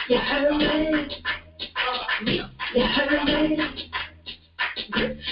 You heard me? You heard me?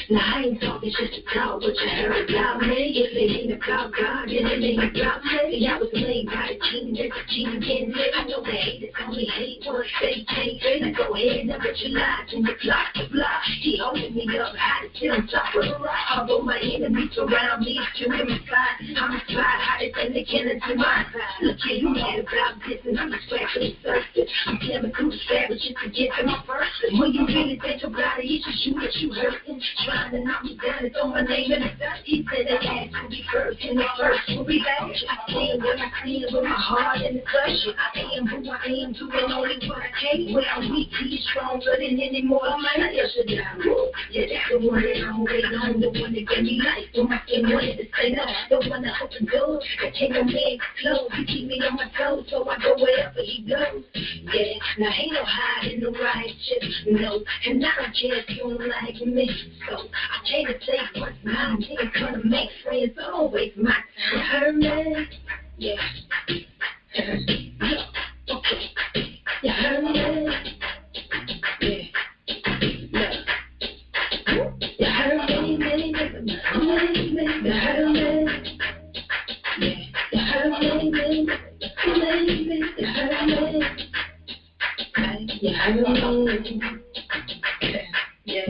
Now I ain't talking just to talk, but you heard about me. If it ain't about God, then it ain't about me. I was made by a king, that's a king again. I know the haters only hate once they can't. Now go ahead, now put your lies in the block to block. He holding me up high to sit on top of the rock. Although my enemies surround me, still in my side. I'm a fly hotter than the cannons in my side. Look here, you mad about this, and I'm just scratching the surface. I'm jamming through the savage just to get to my first. When you really think about it, it's just you that you hurting. Trying to knock me down and throw my name in the dust. He said the last will be first and the first will be last. I stand what I stand with my heart in the clutch. I am who I am, doing only what I can. When I'm weak, he's stronger than any mortal man. Yes, yeah, that's the one that I'm waiting on. The one that gave me life. The one that wanted to say no. The one that opened doors that can't no man close. He keep me on my toes, so I go wherever he goes. Yeah, now ain't no hiding the righteous, no. And I don't care if you don't like me. So I came to take what's mine. Ain't gonna make friends, so don't waste my time. You heard me? Yeah. Yeah. Okay. You heard me? Yeah. Yeah. You heard me? You heard me? You heard me? Yeah. You heard me? You heard me? You heard me? Yeah. Okay. Yeah.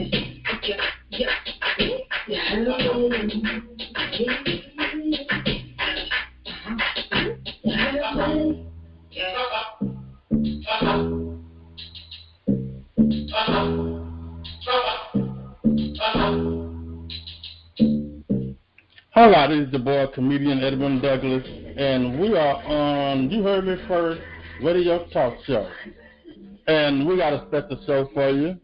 All right, this is the boy, comedian Edwin-Douglas, and we are on You Heard Me First radio talk show. And we got a special show for you.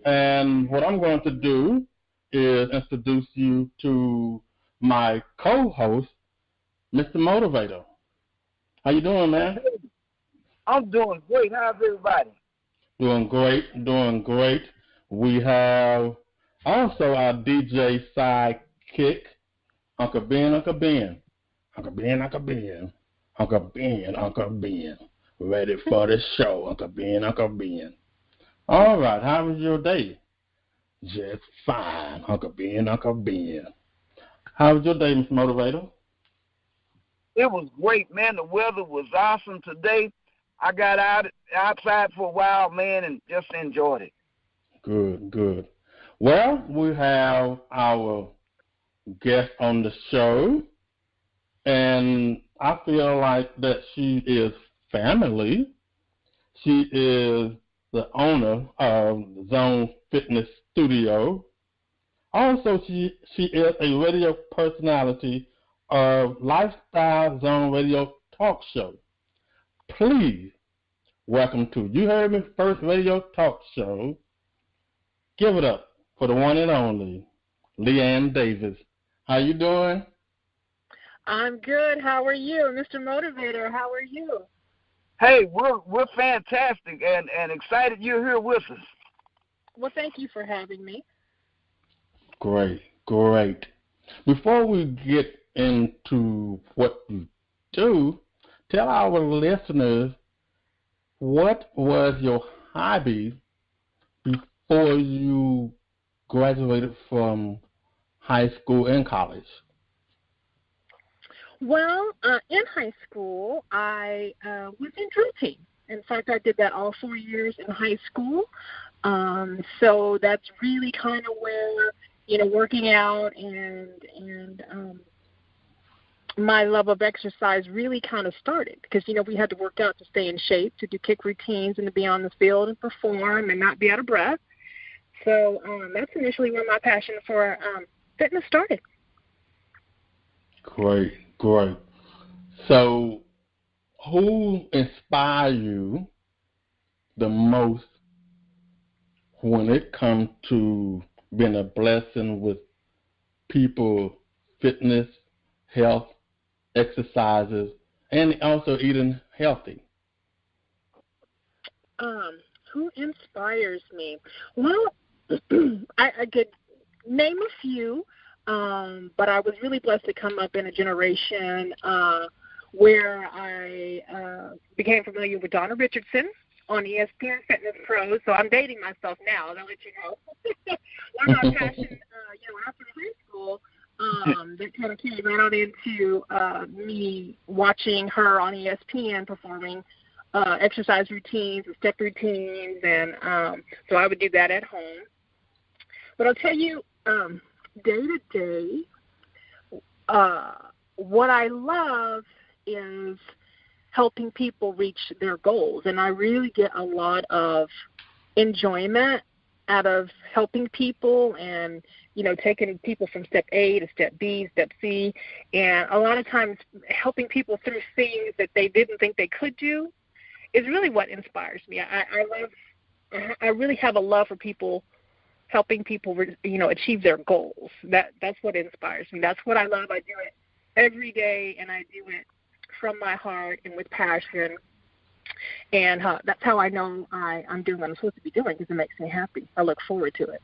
And what I'm going to do is introduce you to my co-host, Mr. Motivator. How you doing, man? I'm doing great. How's everybody? Doing great. We have also our DJ sidekick, Uncle Ben. Ready for the show, Uncle Ben. All right, how was your day? Just fine, Uncle Ben. How was your day, Mr. Motivator? It was great, man. The weather was awesome today. I got outside for a while, man, and just enjoyed it. Good. Well, we have our guest on the show, and I feel like that she is family. She is the owner of Zone Fitness Studio. Also, she is a radio personality of Lifestyle Zone Radio Talk Show. Please welcome to You Heard Me First Radio Talk Show. Give it up for the one and only Leiann Davis. How you doing? I'm good. How are you, Mr. Motivator? How are you? Hey, we're fantastic and excited you're here with us. Well, thank you for having me. Great. Before we get into what you do, tell our listeners what was your hobby before you graduated from high school and college. Well, in high school, I was in drill team. In fact, I did that all 4 years in high school. So that's really kind of where, working out and my love of exercise really kind of started because, we had to work out to stay in shape, to do kick routines and to be on the field and perform and not be out of breath. So that's initially where my passion for fitness started. Great. So who inspired you the most when it comes to being a blessing with people, fitness, health, exercises, and also eating healthy? Who inspires me? Well, I could name a few, but I was really blessed to come up in a generation where I became familiar with Donna Richardson, on ESPN Fitness Pro. So I'm dating myself now. I'll let you know. One of my passions, after high school, that kind of came right on into me watching her on ESPN performing exercise routines and step routines, and so I would do that at home. But I'll tell you, day to day, what I love is helping people reach their goals, and I really get a lot of enjoyment out of helping people and, taking people from step A to step B, step C, and a lot of times helping people through things that they didn't think they could do is really what inspires me. I really have a love for people, helping people, achieve their goals. That's what inspires me. That's what I love. I do it every day, and I do it from my heart and with passion. And that's how I know I'm doing what I'm supposed to be doing, because it makes me happy. I look forward to it.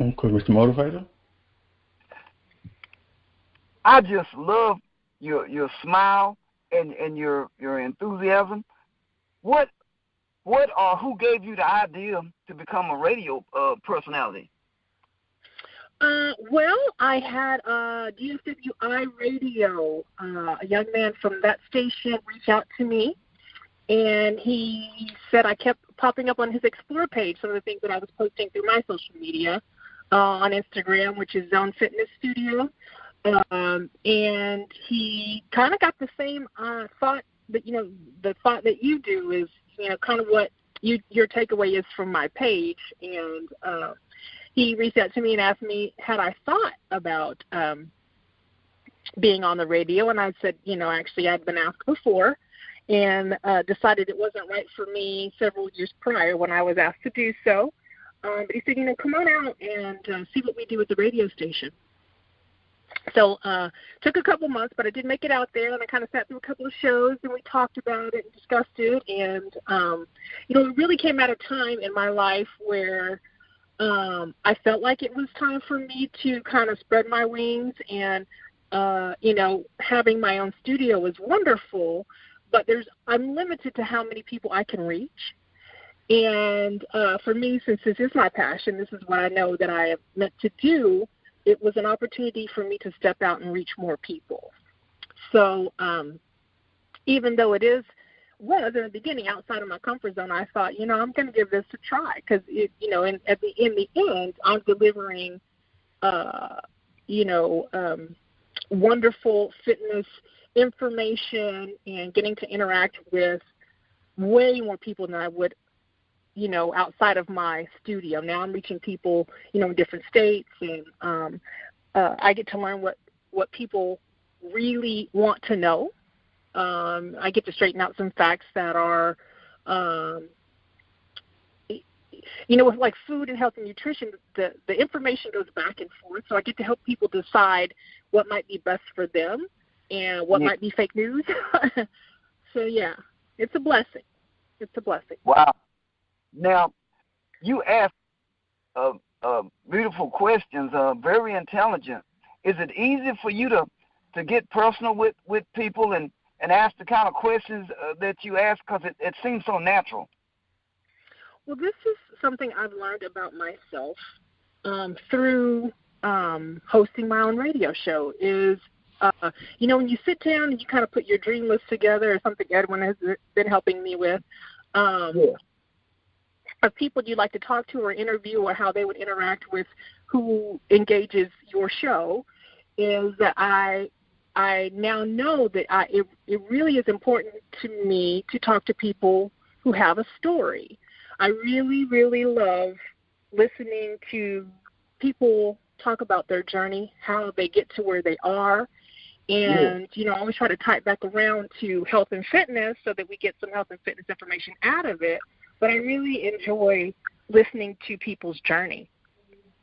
Okay, Mr. Motivator? I just love your smile and your enthusiasm. What or who gave you the idea to become a radio personality? Well, I had DFWI Radio, a young man from that station reached out to me, and he said I kept popping up on his Explore page, some of the things that I was posting through my social media on Instagram, which is Zone Fitness Studio. And he kind of got the same thought that, the thought that you do is, kind of what your takeaway is from my page. And he reached out to me and asked me, had I thought about being on the radio? And I said, actually I'd been asked before, and decided it wasn't right for me several years prior when I was asked to do so. But he said, come on out and see what we do at the radio station. So took a couple months, but I did make it out there, and I kind of sat through a couple of shows, and we talked about it and discussed it. And, it really came at a time in my life where I felt like it was time for me to kind of spread my wings. And, having my own studio was wonderful, but I'm limited to how many people I can reach. And for me, since this is my passion, this is what I know that I am meant to do, it was an opportunity for me to step out and reach more people. So even though it was in the beginning outside of my comfort zone, I thought, I'm going to give this a try, because, in the end, I'm delivering, wonderful fitness information and getting to interact with way more people than I would, outside of my studio. Now I'm reaching people, in different states, and I get to learn what people really want to know. I get to straighten out some facts that are, with like food and health and nutrition, the information goes back and forth. So I get to help people decide what might be best for them and what might be fake news. So, yeah, it's a blessing. It's a blessing. Wow. Now, you asked beautiful questions, very intelligent. Is it easy for you to get personal with people and ask the kind of questions that you ask, because it seems so natural? Well, this is something I've learned about myself through hosting my own radio show is, when you sit down and you kind of put your dream list together, or something Edwin has been helping me with, of people you'd like to talk to or interview, or how they would interact with who engages your show, is that I now know that it really is important to me to talk to people who have a story. I really, really love listening to people talk about their journey, how they get to where they are. And, I always try to tie it back around to health and fitness so that we get some health and fitness information out of it. But I really enjoy listening to people's journey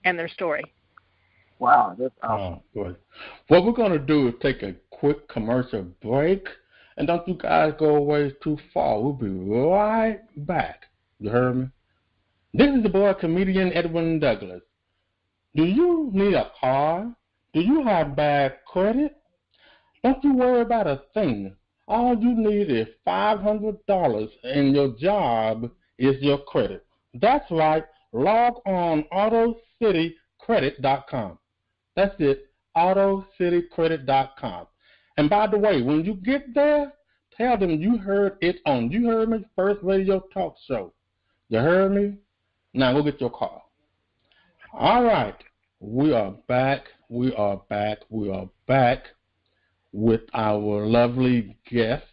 and their story. Wow, that's awesome. Good. What we're going to do is take a quick commercial break, and don't you guys go away too far. We'll be right back. You heard me? This is the boy comedian Edwin-Douglas. Do you need a car? Do you have bad credit? Don't you worry about a thing. All you need is $500, and your job is your credit. That's right. Log on AutoCityCredit.com. That's it, AutoCityCredit.com. And by the way, when you get there, tell them you heard it on Uheardme First Radio Talk Show. You heard me? Now go get your car. All right. We are back. We are back with our lovely guest,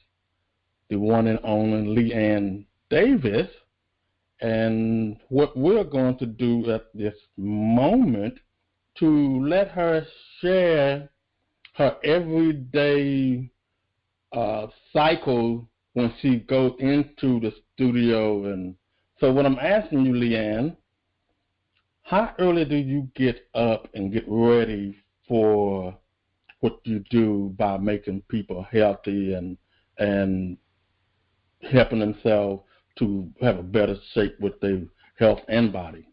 the one and only Leiann Davis. And what we're going to do at this moment to let her share her everyday cycle when she goes into the studio. And so what I'm asking you, Leiann, how early do you get up and get ready for what you do by making people healthy and helping themselves to have a better shape with their health and body?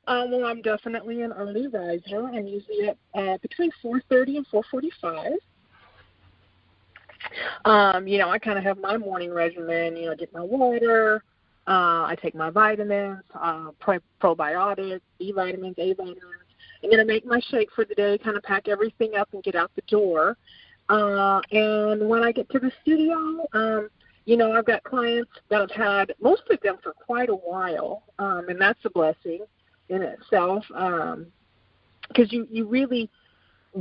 Well, I'm definitely an early riser. I'm usually up between 4:30 and 4:45. I kind of have my morning regimen. I get my water. I take my vitamins, probiotics, B vitamins, A vitamins. I'm going to make my shake for the day, kind of pack everything up and get out the door. And when I get to the studio, I've got clients that I've had, most of them for quite a while, and that's a blessing in itself, because you really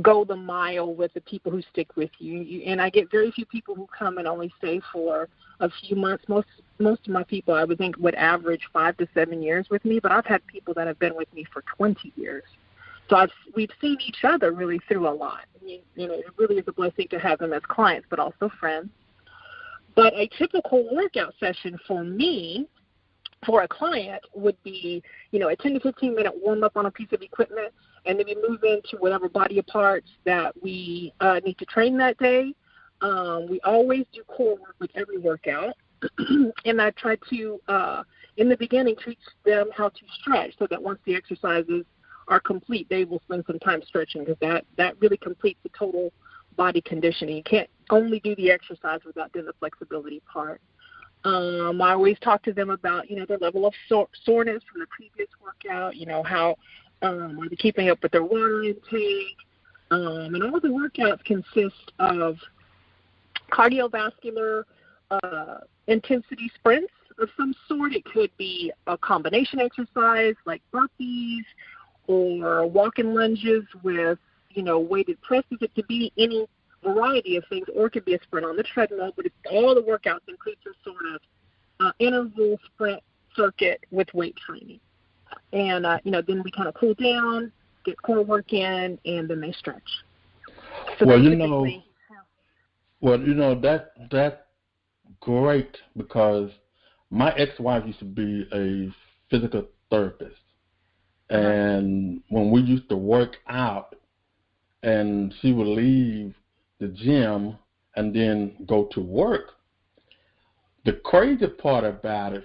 go the mile with the people who stick with you. And I get very few people who come and only stay for a few months. Most of my people, I would think, would average 5 to 7 years with me, but I've had people that have been with me for 20 years. So we've seen each other really through a lot. It really is a blessing to have them as clients, but also friends. But a typical workout session for me, for a client, would be, a 10 to 15-minute warm-up on a piece of equipment, and then we move into whatever body parts that we need to train that day. We always do core work with every workout, and I try to, in the beginning, teach them how to stretch so that once the exercises are complete, they will spend some time stretching, because that really completes the total body conditioning. You can't only do the exercise without doing the flexibility part. I always talk to them about, their level of soreness from the previous workout, how are they keeping up with their water intake. And all the workouts consist of cardiovascular intensity sprints of some sort. It could be a combination exercise like burpees or walking lunges with, weighted presses. It could be any variety of things, or it could be a sprint on the treadmill, but all the workouts include some sort of interval sprint circuit with weight training. And, then we kind of cool down, get core work in, and then they stretch. So that's great, because my ex-wife used to be a physical therapist. And when we used to work out, and she would leave the gym and then go to work, the crazy part about it,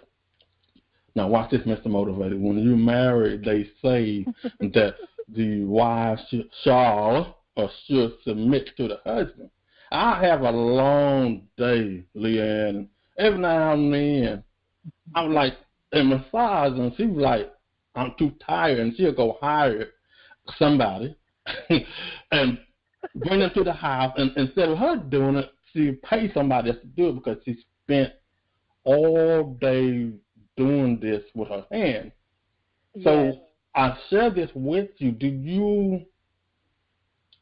now watch this, Mr. Motivator, when you're married, they say that the wife shall or should submit to the husband. I have a long day, Leiann. Every now and then, I'm like, in massage, and she's like, I'm too tired, and she'll go hire somebody and bring them to the house, and instead of her doing it, she pay somebody else to do it, because she spent all day doing this with her hand. Yes. So I share this with you. Do you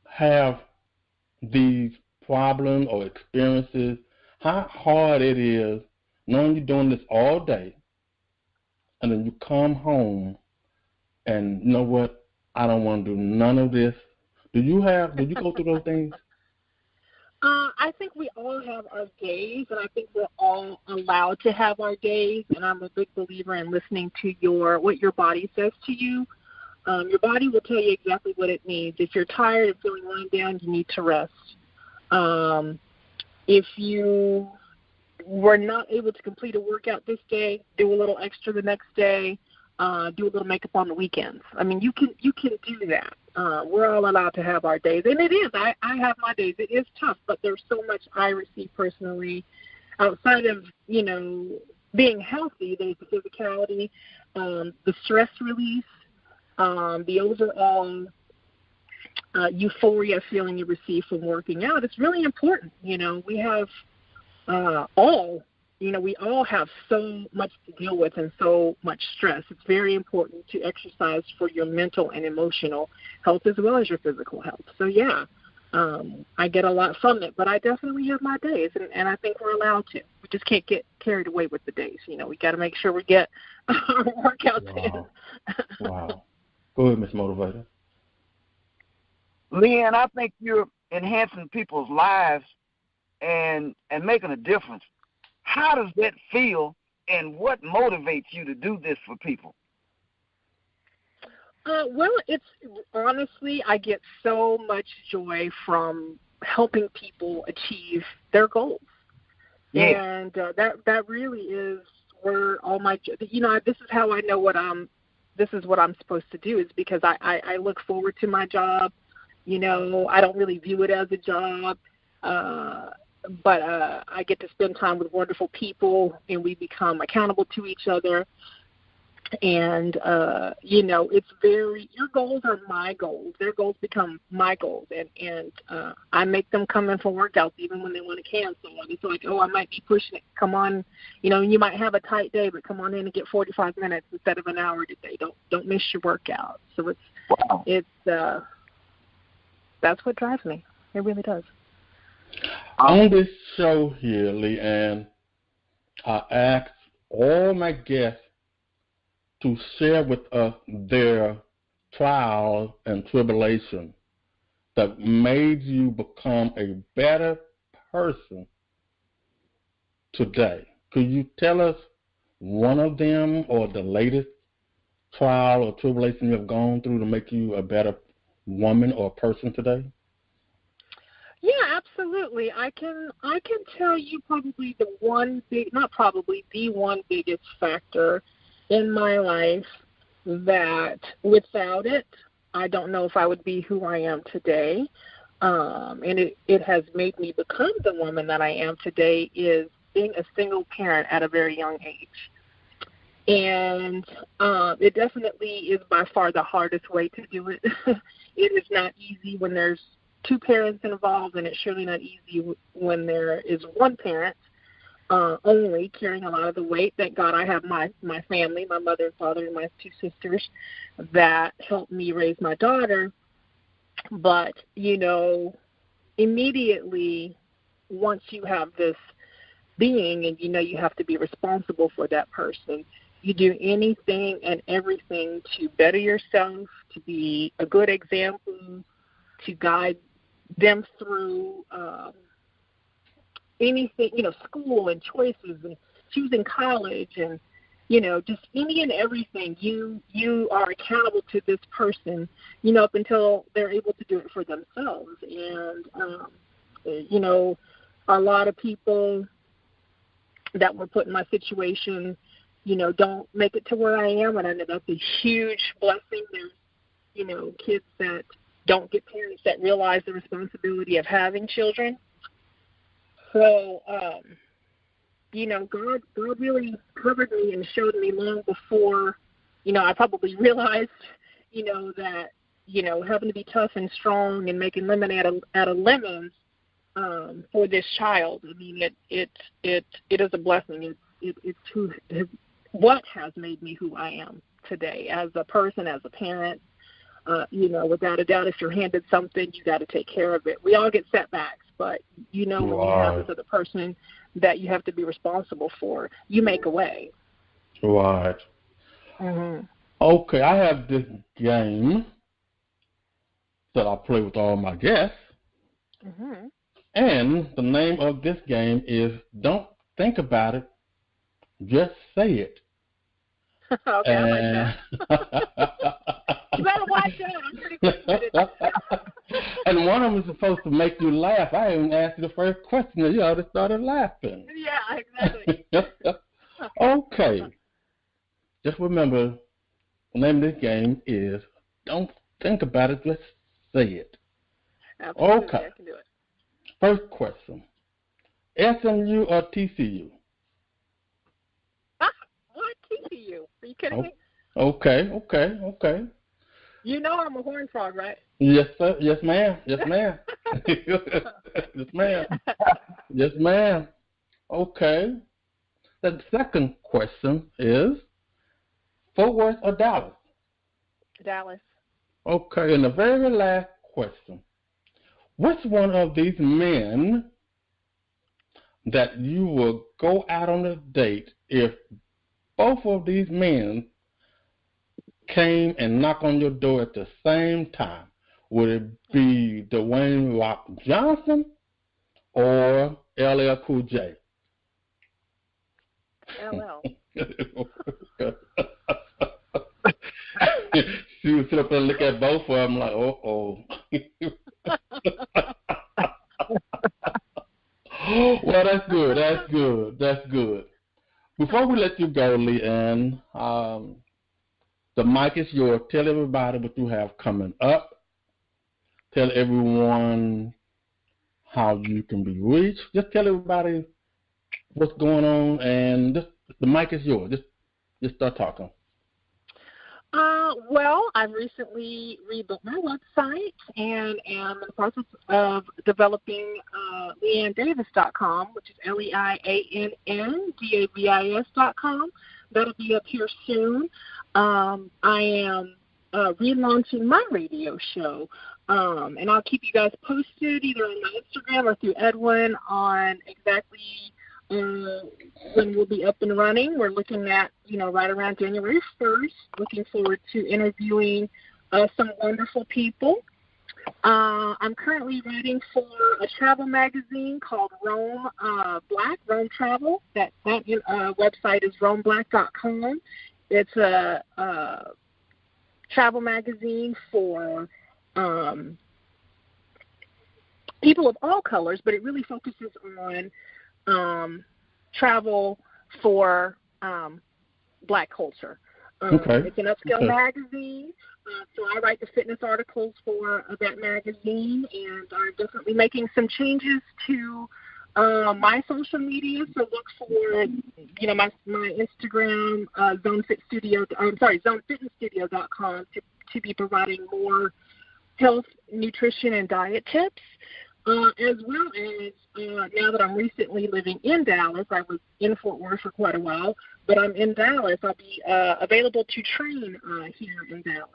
have these problems or experiences? How hard it is knowing you're doing this all day, and then you come home and you know what? I don't want to do none of this. Did you go through those things? I think we all have our days, and I think we're all allowed to have our days. And I'm a big believer in listening to what your body says to you. Your body will tell you exactly what it needs. If you're tired and feeling run down, you need to rest. If you were not able to complete a workout this day, do a little extra the next day. do a little makeup on the weekends. I mean, you can do that. We're all allowed to have our days, and it is. I have my days. It is tough, but there's so much I receive personally outside of, you know, being healthy. There's the physicality, the stress release, the overall euphoria feeling you receive from working out. It's really important. You know, we have we all have so much to deal with and so much stress. It's very important to exercise for your mental and emotional health as well as your physical health. So, yeah, I get a lot from it, but I definitely have my days, and I think we're allowed to. We just can't get carried away with the days. You know, we got to make sure we get our workouts in. Wow. Go ahead, Ms. Motivator. Leiann, I think you're enhancing people's lives and making a difference. How does that feel, and what motivates you to do this for people? Well, it's honestly, I get so much joy from helping people achieve their goals. Yeah. And that really is where all my, you know, this is how I know this is what I'm supposed to do, is because I look forward to my job. You know, I don't really view it as a job. But I get to spend time with wonderful people, and we become accountable to each other. And, you know, it's your goals are my goals. Their goals become my goals. And I make them come in for workouts even when they want to cancel. And it's like, oh, I might be pushing it. Come on. You know, you might have a tight day, but come on in and get 45 minutes instead of an hour today. Don't miss your workout. So that's what drives me. It really does. On this show here, Leiann, I asked all my guests to share with us their trials and tribulation that made you become a better person today. Could you tell us one of them, or the latest trial or tribulation you have gone through to make you a better woman or person today? Yeah, absolutely. I can tell you probably the one biggest factor in my life that without it, I don't know if I would be who I am today. And it has made me become the woman that I am today, is being a single parent at a very young age. And it definitely is by far the hardest way to do it. It is not easy when there's two parents involved, and it's surely not easy when there is one parent only carrying a lot of the weight. Thank God I have my family, my mother and father and my two sisters that helped me raise my daughter. But, you know, immediately once you have this being and you know you have to be responsible for that person, you do anything and everything to better yourself, to be a good example, to guide them through anything, you know, school and choices and choosing college and, you know, just any and everything. You are accountable to this person, you know, up until they're able to do it for themselves. And, you know, a lot of people that were put in my situation, you know, don't make it to where I am, and I know that's a huge blessing. There's, you know, kids that don't get parents that realize the responsibility of having children. So, you know, God really covered me and showed me long before, you know, I probably realized, you know, that, you know, having to be tough and strong and making lemonade out of lemons for this child. I mean, it is a blessing. It's what has made me who I am today as a person, as a parent. You know, without a doubt, if you're handed something, you got to take care of it. We all get setbacks, but you know, when you have this other person that you have to be responsible for, you make a way. Right. Mm-hmm. Okay, I have this game that I play with all my guests. Mm-hmm. And the name of this game is Don't Think About It, Just Say It. Okay, I like that. You better watch that. I'm pretty good with it. And one of them is supposed to make you laugh. I even asked you the first question, and you already started laughing. Yeah, exactly. Okay. Just remember, The name of this game is Don't Think About It, Let's Say It. Absolutely, Okay. I can do it. First question. SMU or TCU? What? TCU? Are you kidding me? Okay. You know I'm a horned frog, right? Yes, sir. Yes, ma'am. Yes, ma'am. Yes, ma'am. Okay. The second question is Fort Worth or Dallas? Dallas. Okay, and the very last question. Which one of these men that you will go out on a date if both of these men came and knocked on your door at the same time? Would it be Dwayne Rock Johnson or LL Cool J? LL. She would sit up and look at both of them like, uh-oh. Well, that's good. Before we let you go, Leiann, the mic is yours. Tell everybody what you have coming up. Tell everyone how you can be reached. Just tell everybody what's going on, and the mic is yours. Just start talking. Well, I've recently rebuilt my website and am in the process of developing LeiannDavis.com, which is LeiannDavis.com. That'll be up here soon. I am relaunching my radio show, and I'll keep you guys posted either on my Instagram or through Edwin on exactly when we'll be up and running. We're looking at, right around January 1st. Looking forward to interviewing some wonderful people. I'm currently writing for a travel magazine called Rome Black, Rome Travel. That website is romeblack.com. It's a travel magazine for people of all colors, but it really focuses on travel for Black culture. It's an upscale magazine, so I write the fitness articles for that magazine, and I'm definitely making some changes to my social media. So look for, my Instagram, zonefitnessstudio.com to be providing more health, nutrition, and diet tips. As well as now that I'm recently living in Dallas. I was in Fort Worth for quite a while, but I'm in Dallas. I'll be available to train here in Dallas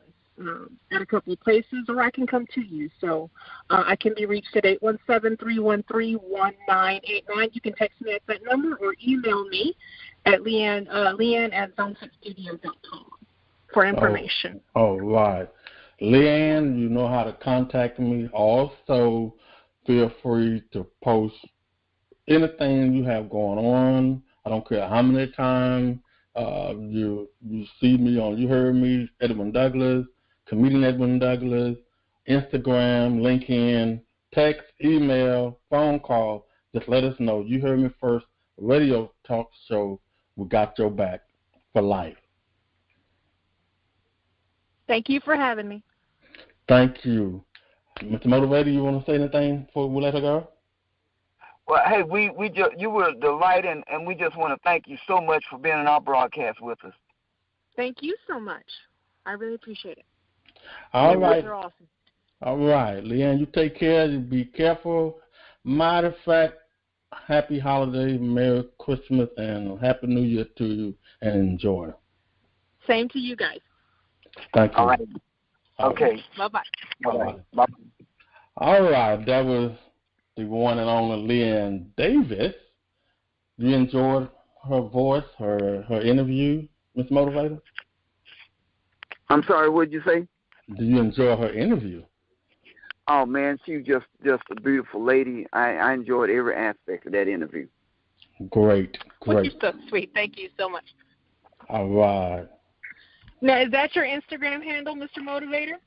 at a couple of places, or I can come to you. So I can be reached at 817-313-1989. You can text me at that number or email me at Leiann@zonefitstudio.com for information. All right. Leiann, you know how to contact me. Also, feel free to post anything you have going on. I don't care how many times you see me on Uheardme, edwin-douglas, comedian edwin-douglas, Instagram, LinkedIn, text, email, phone call. Just let us know. Uheardme First radio talk show. We got your back for life. Thank you for having me. Thank you. Mr. Motivator, you want to say anything before we let her go? Well, hey, you were a delight, and we just want to thank you so much for being on our broadcast with us. Thank you so much. I really appreciate it. All right. You're awesome. All right. Leiann, you take care. You be careful. Matter of fact, happy holidays, Merry Christmas, and Happy New Year to you, and enjoy. Same to you guys. Thank you. All right. Okay. Bye-bye. Bye. All right. That was the one and only Leiann Davis. You enjoyed her voice, her interview, Ms. Motivator? I'm sorry, what did you say? Did you enjoy her interview? Oh, man, she's just a beautiful lady. I enjoyed every aspect of that interview. Great. Well, you're so sweet. Thank you so much. All right. Now, is that your Instagram handle, Mr. Motivator?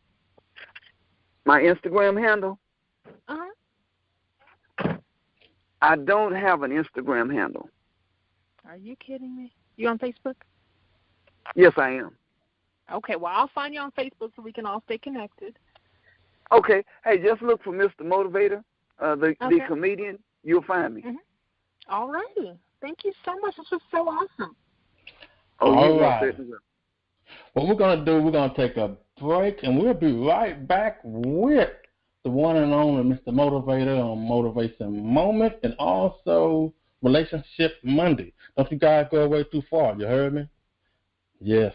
My Instagram handle? Uh-huh. I don't have an Instagram handle. Are you kidding me? You on Facebook? Yes, I am. Okay, well, I'll find you on Facebook so we can all stay connected. Okay. Hey, just look for Mr. Motivator, the comedian. You'll find me. Mm-hmm. All righty. Thank you so much. This was so awesome. All right. What we're going to do, we're going to take a break, and we'll be right back with the one and only Mr. Motivator on Motivation Moment and also Relationship Monday. Don't you guys go away too far. You heard me? Yes.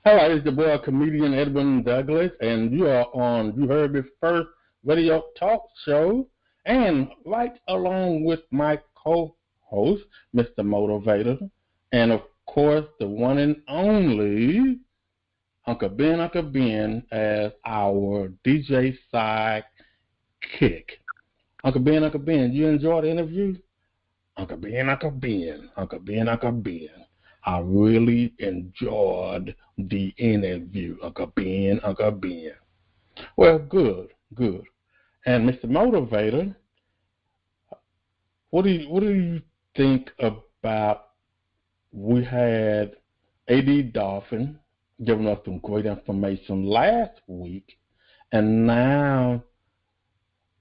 Hello, it's the boy comedian Edwin-Douglas, and you are on Uheardme first radio talk show, and right along with my co-host, mr-motivator, and of course the one and only Uncle Ben as our DJ sidekick. Uncle Ben, you enjoyed the interview? Uncle Ben. I really enjoyed the interview, Uncle Ben. Well, good. And Mr. Motivator, what do you think about? We had AD Dolphin giving us some great information last week, and now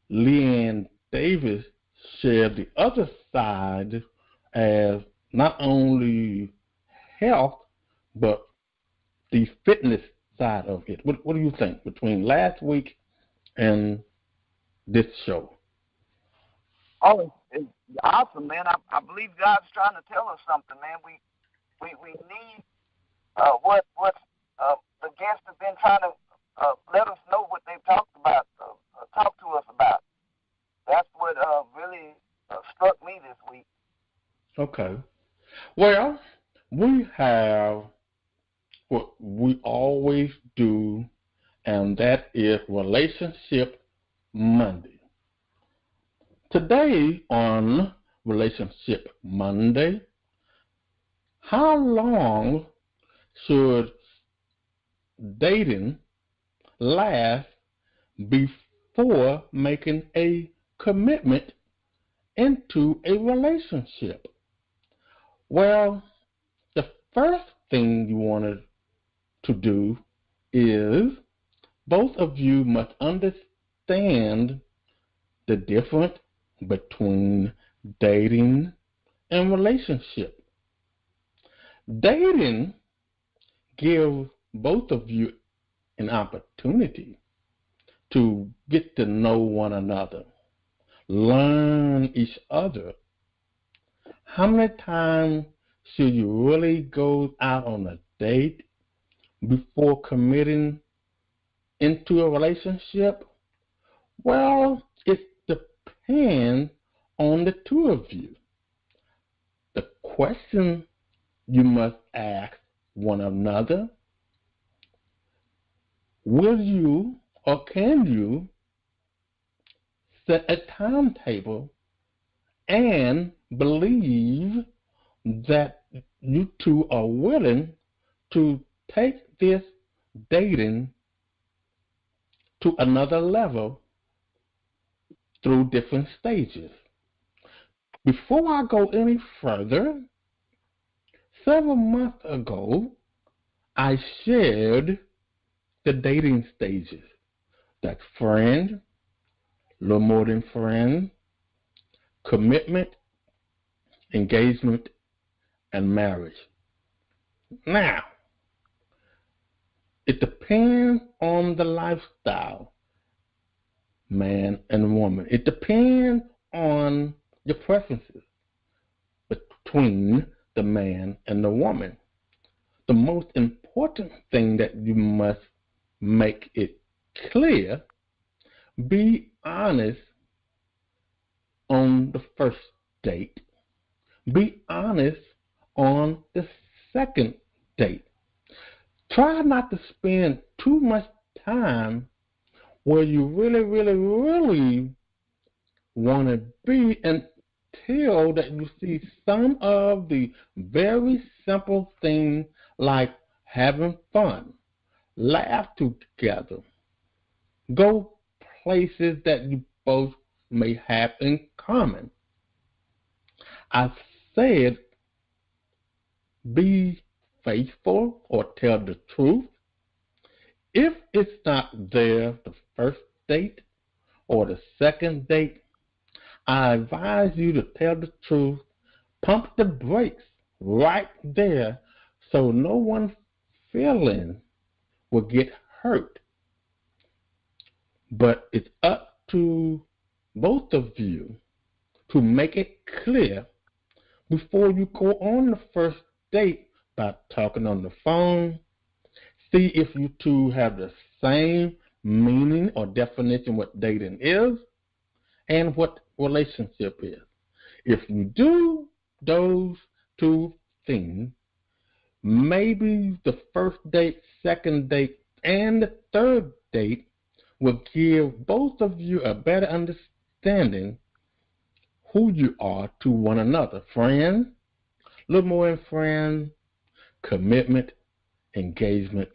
Leiann Davis shared the other side as not only health, but the fitness side of it. What do you think between last week and this show? Oh, it's awesome, man. I believe God's trying to tell us something, man. We need what the guests have been trying to let us know what they've talked about, talk to us about. That's what really struck me this week. Okay. Well, we have what we always do, and that is Relationship Monday. Today on Relationship Monday, how long should dating last before making a commitment into a relationship? Well, the first thing you wanted to do is both of you must understand the difference between dating and relationship. Dating gives both of you an opportunity to get to know one another, learn each other. How many times should you really go out on a date before committing into a relationship? Well, it depends on the two of you. The question you must ask one another: will you or can you set a timetable and believe that you two are willing to take this dating to another level through different stages? Before I go any further, several months ago, I shared the dating stages. That's friend, a little more than friend, commitment, engagement, and marriage. Now, it depends on the lifestyle, man and woman. It depends on your preferences between the man and the woman. The most important thing that you must make it clear: be honest on the first date. Be honest on the second date. Try not to spend too much time where you really want to be until that you see some of the very simple things like having fun, laugh together, go places that you both may have in common. I said be faithful or tell the truth. If it's not there the first date or the second date, I advise you to tell the truth. Pump the brakes right there so no one's feeling will get hurt. But it's up to both of you to make it clear before you go on the first date by talking on the phone, See if you two have the same meaning or definition what dating is and what relationship is. If you do those two things, maybe the first date, second date, and the third date will give both of you a better understanding who you are to one another. Friends, a little more in friend, commitment, engagement,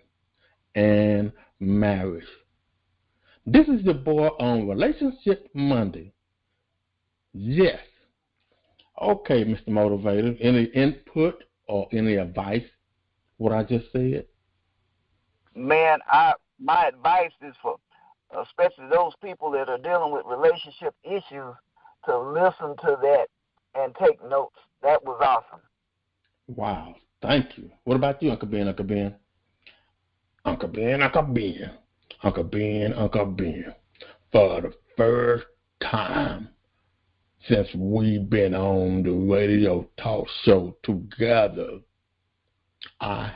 and marriage. This is your boy on Relationship Monday. Yes. Okay, Mr. Motivator, any input or any advice what I just said? Man, my advice is for especially those people that are dealing with relationship issues to listen to that and take notes. That was awesome. Wow, thank you. What about you, Uncle Ben? Uncle Ben? Uncle Ben, Uncle Ben. Uncle Ben, Uncle Ben. For the first time since we've been on the radio talk show together, I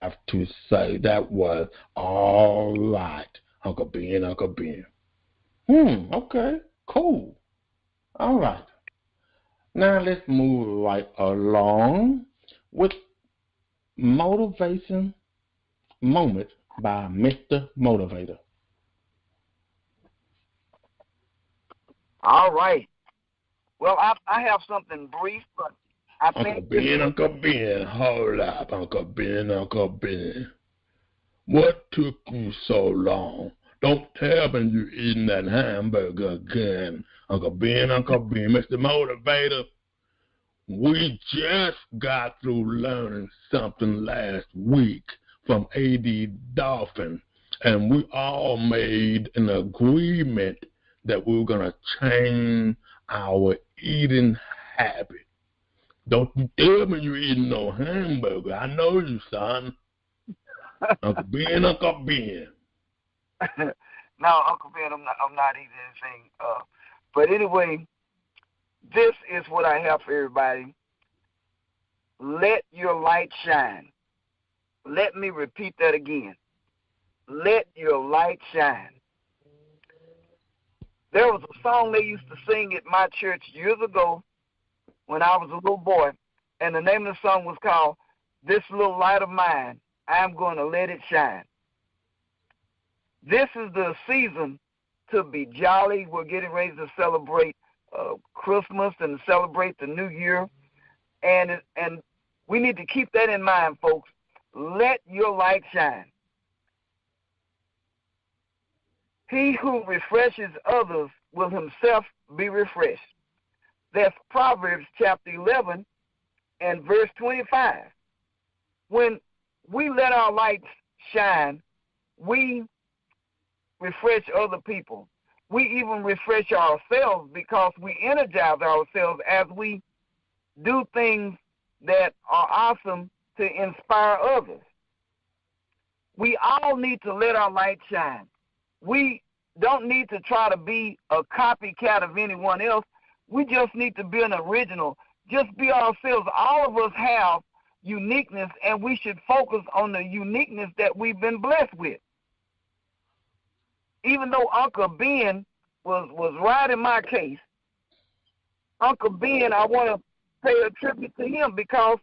have to say that was all right, Uncle Ben, Uncle Ben. Okay, cool. All right. Now let's move right along with Motivation Moment by Mr. Motivator. All right. Well, I have something brief, but I think... Uncle Ben, hold up, Uncle Ben, Uncle Ben. What took you so long? Don't tell me you eating that hamburger again. Uncle Ben, Mr. Motivator. We just got through learning something last week from A.D. Dolphin, and we all made an agreement that we were going to change our eating habit. Don't you tell me you're eating no hamburger. I know you, son. Uncle Ben, Uncle Ben. No, Uncle Ben, I'm not eating anything. But anyway, this is what I have for everybody. Let your light shine. Let me repeat that again. Let your light shine. There was a song they used to sing at my church years ago when I was a little boy, and the name of the song was called This Little Light of Mine, I'm Going to Let It Shine. This is the season to be jolly. We're getting ready to celebrate Christmas and celebrate the New Year, and we need to keep that in mind, folks. Let your light shine. He who refreshes others will himself be refreshed. That's Proverbs chapter 11 and verse 25. When we let our lights shine, we refresh other people. We even refresh ourselves because we energize ourselves as we do things that are awesome to inspire others. We all need to let our light shine. We don't need to try to be a copycat of anyone else. We just need to be an original. Just be ourselves. All of us have uniqueness, and we should focus on the uniqueness that we've been blessed with. Even though Uncle Ben was right in my case, Uncle Ben, I want to pay a tribute to him because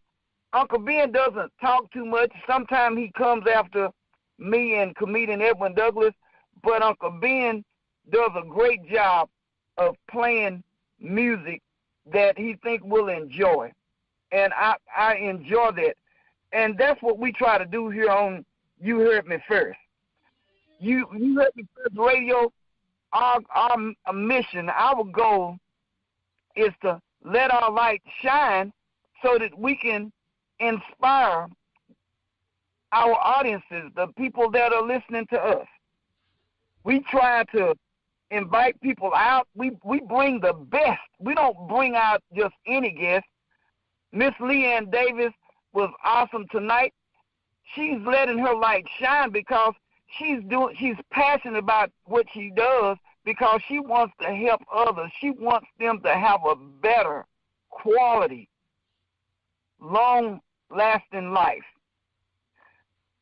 Uncle Ben doesn't talk too much. Sometimes he comes after me and comedian Edwin-Douglas, but Uncle Ben does a great job of playing music that he think we'll enjoy. And I enjoy that. And that's what we try to do here on You Heard Me First. You Heard Me First Radio, our mission, our goal is to let our light shine so that we can inspire our audiences, the people that are listening to us. We try to invite people out. We bring the best. We don't bring out just any guest. Miss Leiann Davis was awesome tonight. She's letting her light shine because she's passionate about what she does because she wants to help others. She wants them to have a better quality, long-lasting life.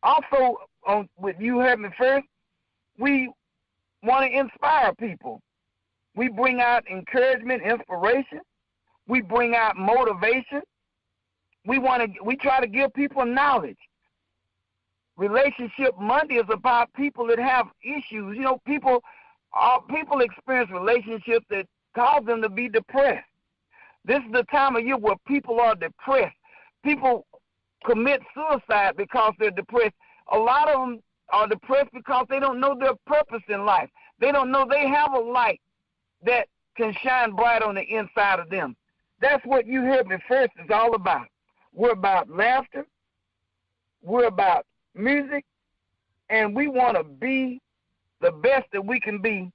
Also, with Uheardme First, we want to inspire people. We bring out encouragement, inspiration. We bring out motivation. We try to give people knowledge. Relationship Monday is about people that have issues. You know, people experience relationships that cause them to be depressed. This is the time of year where people are depressed. People commit suicide because they're depressed. A lot of them are depressed because they don't know their purpose in life. They don't know they have a light that can shine bright on the inside of them. That's what Uheardme First is all about. We're about laughter. We're about music. And we want to be the best that we can be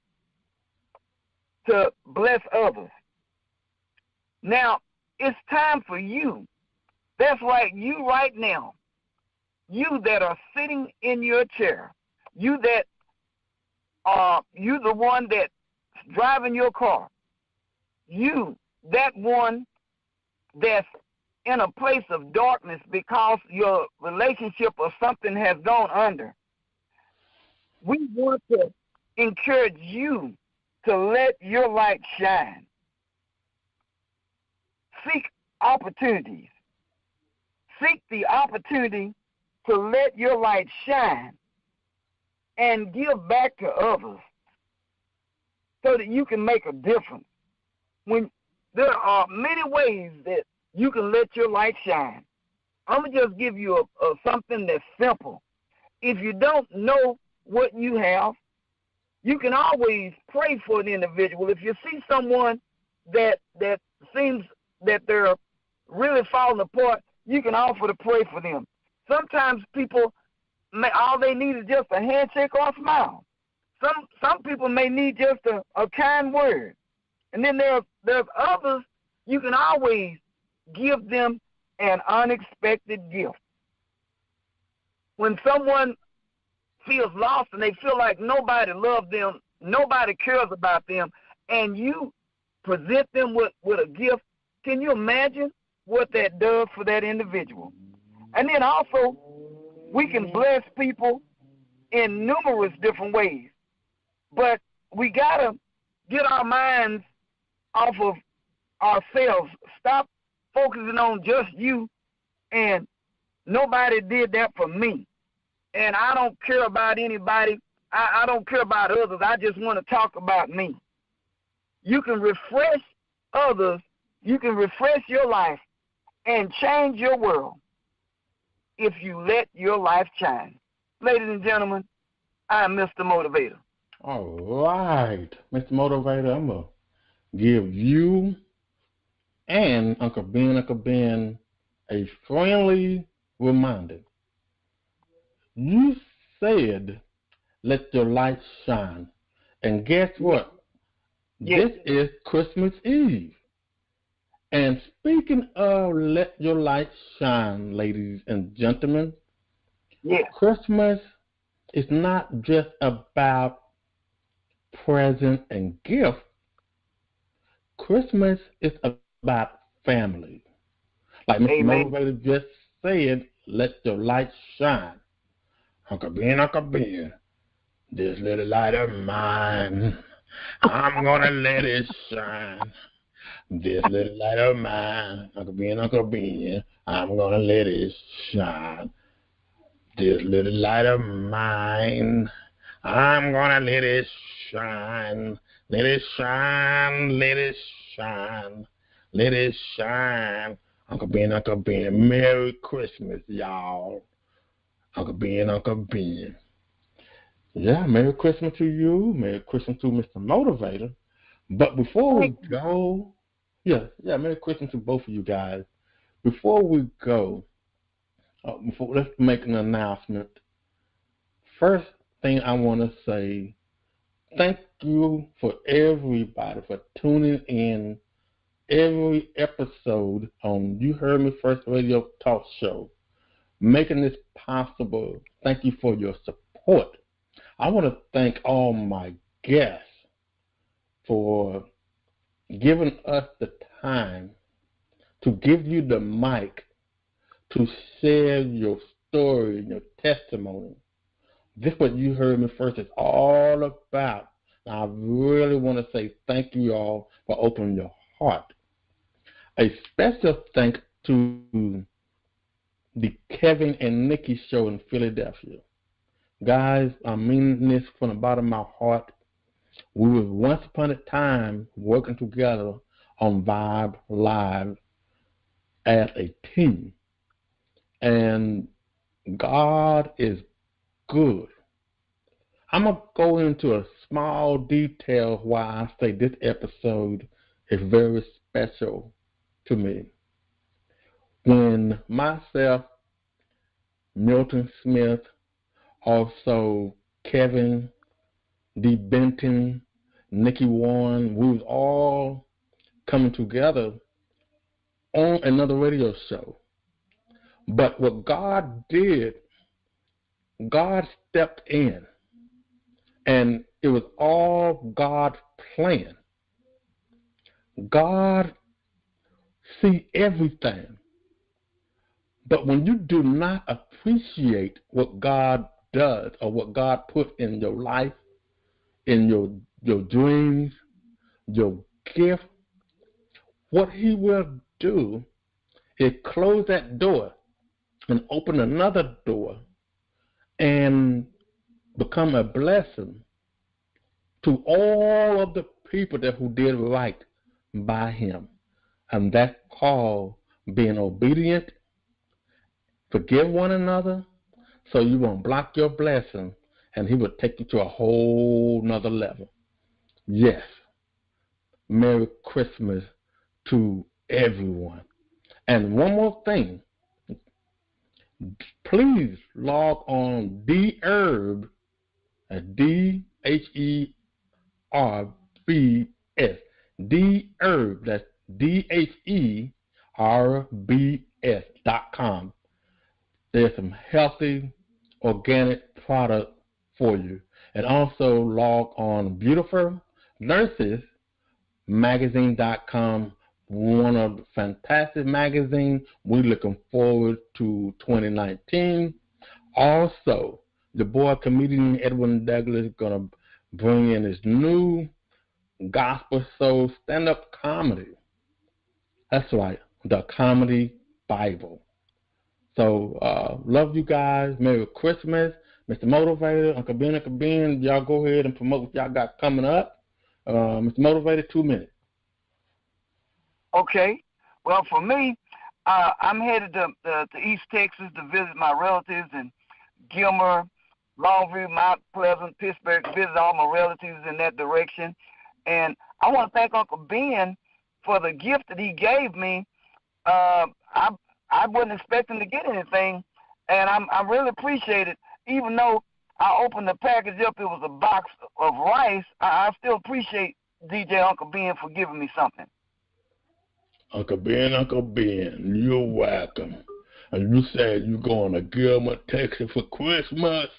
to bless others. Now, it's time for you. That's right, you right now. You that are sitting in your chair. You that you the one that's driving your car. You, that one that's in a place of darkness because your relationship or something has gone under. We want to encourage you to let your light shine. Seek opportunities. Seek the opportunity to let your light shine and give back to others so that you can make a difference. When there are many ways that you can let your light shine. I'm going to just give you something that's simple. If you don't know what you have, you can always pray for an individual. If you see someone that seems that they're really falling apart, you can offer to pray for them. Sometimes people, all they need is just a handshake or a smile. Some people may need just a kind word. And then there's others, you can always give them an unexpected gift. When someone feels lost and they feel like nobody loves them, nobody cares about them, and you present them with a gift, can you imagine what that does for that individual? And then also, we can bless people in numerous different ways. But we got to get our minds off of ourselves. Stop focusing on just you and nobody did that for me. And I don't care about anybody. I don't care about others. I just want to talk about me. You can refresh others. You can refresh your life and change your world if you let your life shine. Ladies and gentlemen, I'm Mr. Motivator. All right, Mr. Motivator, I'm going to give you and Uncle Ben a friendly reminder. You said, let your light shine. And guess what? Yes. This is Christmas Eve. And speaking of let your light shine, ladies and gentlemen, yes. Christmas is not just about present and gift. Christmas is about family. Like Mr. Motivator just said, let your light shine. Uncle Ben, this little light of mine, I'm going to let it shine. This little light of mine, Uncle Ben, I'm going to let it shine. This little light of mine, I'm going to let it shine. Let it shine, let it shine, let it shine. Uncle Ben, Merry Christmas, y'all. Uncle Ben. Yeah, Merry Christmas to you. Merry Christmas to Mr. Motivator. But before we go, yeah, Merry Christmas to both of you guys. Before we go, let's make an announcement. First thing I want to say, thank you for everybody for tuning in every episode on Uheardme First Radio Talk Show, making this possible. Thank you for your support. I want to thank all my guests for giving us the time to give you the mic to share your story and your testimony. This is what You Heard Me First is all about. And I really want to say thank you all for opening your heart. A special thanks to the Kevin and Nikki show in Philadelphia. Guys, I mean this from the bottom of my heart. We were once upon a time working together on Vibe Live as a team. And God is good. I'm going to go into a small detail why I say this episode is very special to me. When myself, Milton Smith, also Kevin, D. Benton, Nikki Warren, we was all coming together on another radio show. But what God did, God stepped in, and it was all God's plan. God sees everything. But when you do not appreciate what God does or what God put in your life, in your dreams, your gift, what He will do is close that door and open another door and become a blessing to all of the people who did right by Him. And that's called being obedient. Forgive one another so you won't block your blessing, and He will take you to a whole nother level. Yes. Merry Christmas to everyone. And one more thing. Please log on Uheardme, Dherbs, Uheardme, that's Dherbs.com. There's some healthy, organic product for you. And also log on BeautifulNursesMagazine.com, one of the fantastic magazines. We're looking forward to 2019. Also, the boy comedian Edwin Douglas is going to bring in his new gospel soul stand-up comedy. That's right, the Comedy Bible. So, love you guys. Merry Christmas. Mr. Motivator, Uncle Ben, y'all go ahead and promote what y'all got coming up. Mr. Motivator, 2 minutes. Okay. Well, for me, I'm headed to East Texas to visit my relatives in Gilmer, Longview, Mount Pleasant, Pittsburgh, to visit all my relatives in that direction. And I want to thank Uncle Ben for the gift that he gave me. I wasn't expecting to get anything, and I really appreciate it. Even though I opened the package up, it was a box of rice, I still appreciate DJ Uncle Ben for giving me something. Uncle Ben, you're welcome. And you said you're going to Gilmer, Texas for Christmas?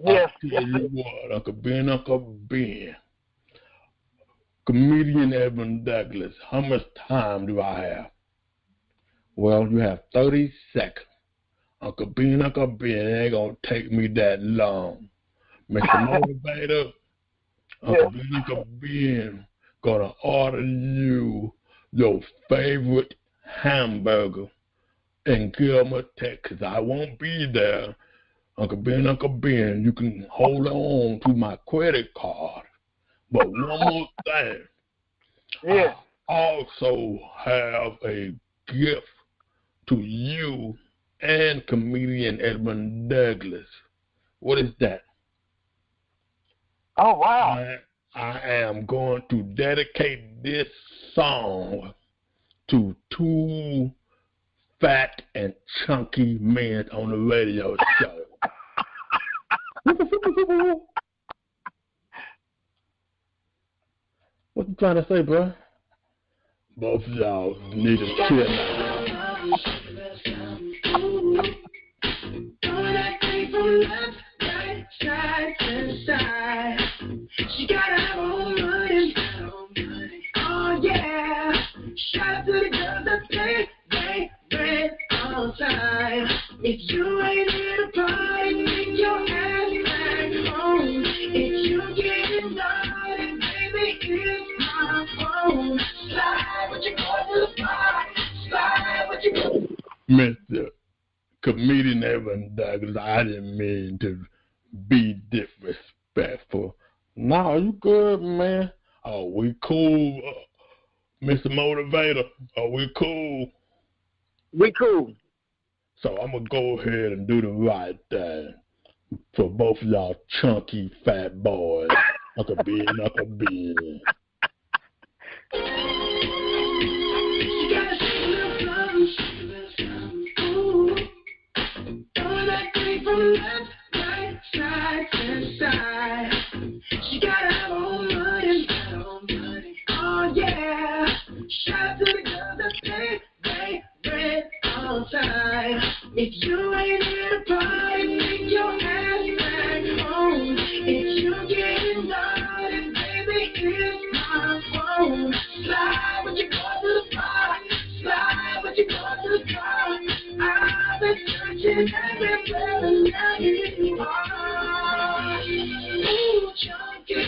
Yes. I'll tell you what, Uncle Ben. Comedian Edwin Douglas, how much time do I have? Well, you have 30 seconds. Uncle Ben, it ain't going to take me that long. Mr. Motivator, Uncle Ben, going to order you your favorite hamburger in Gilmer, Texas. I won't be there. Uncle Ben, you can hold on to my credit card. But one more thing. Yeah. I also have a gift to you and comedian Edwin Douglas. What is that? Oh, wow. I am going to dedicate this song to 2 fat and chunky men on the radio show. What you trying to say, bro? Both of y'all need to chill out. She gotta have her own money. Oh yeah. Shout out to the girls that pay all time. If you ain't here to party, make your ass Slide with your boy to the bar. Slide with your boy. Mr. Comedian Edwin Douglas, I didn't mean to be disrespectful. No, you good, man. Oh, we cool, Mr. Motivator. Oh, we cool. We cool. So I'm going to go ahead and do the right thing for both of y'all chunky fat boys. Uncle Ben. You gotta see little something. Ooh. Throw that thing from left, right, side to side. She gotta have her own money. Oh yeah. Shout out to the girls that pay rent on time. If you ain't here to party, take your ass back home. If you getting naughty, baby, here's my phone. Slide with your boy to the bar. Slide with your boy to the car. I've been searching everywhere and now here you are. Ooh, chunky.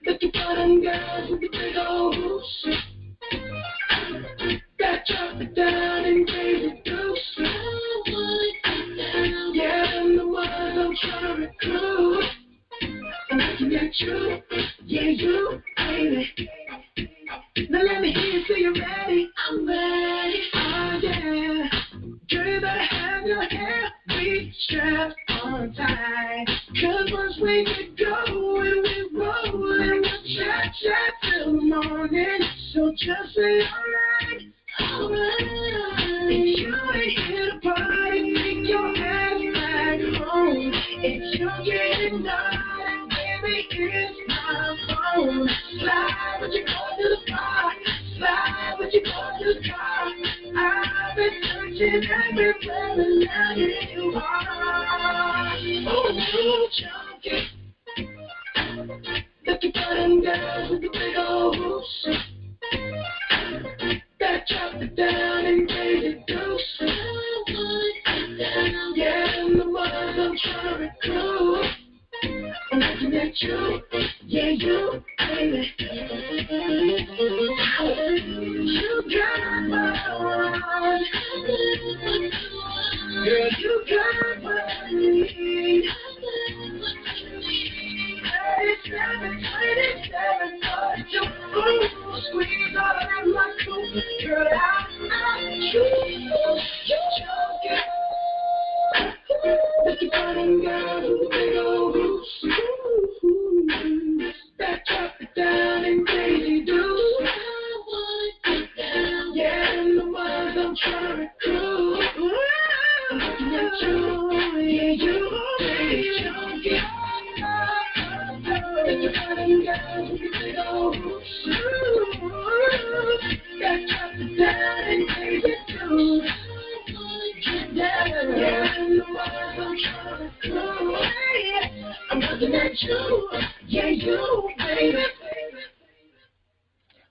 Looking for them girls with the big old hoops. That drop it down and crazy deuce. Yeah, I'm the ones I'm trying to recruit. I'm looking at you, yeah, you, baby. Now let me hear you say you're ready. I'm ready. Oh yeah. Girl, you better have your hair strapped on tight. Cause once we get going, we rollin', we'll chat till the morning. So just say alright. If you ain't here to party, take your ass back home. If you're getting naughty, baby, here's my phone. Slide with your boy to the bar. Slide with your boy to the car. I've been searching everywhere and now here you are. Oh, chunky. Looking for them girls with the big old hoops. That drop it down and crazy deuce. Yeah, I'm the ones I'm trying to recruit. I'm looking at you, yeah, you, baby. You got one. Girl, you got what I need. 37, 27, 42. Ooh, squeeze all around my cool. Girl, I'm you joking. Looking for them girls with the big old hoops. That drop it down and crazy deuce. Yeah, I'm the ones I'm trying to recruit. I'm looking at you, yeah, you, baby, chunky. Looking for them girls with the big old hoops. That drop it down and crazy deuce. Yeah, I'm the ones I'm trying to recruit. I'm looking at you, yeah, you, baby.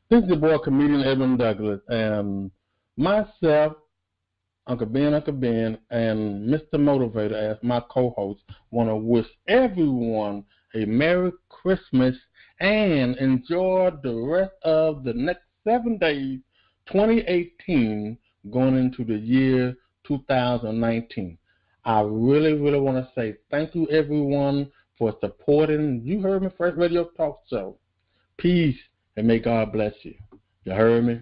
This is your boy, comedian Edwin Douglas, and myself, Uncle Ben, and Mr. Motivator as my co-host want to wish everyone a Merry Christmas and enjoy the rest of the next 7 days, 2018, going into the year 2019. I really, really want to say thank you, everyone, for supporting Uheardme First Radio Talk Show. Peace, and may God bless you. You heard me?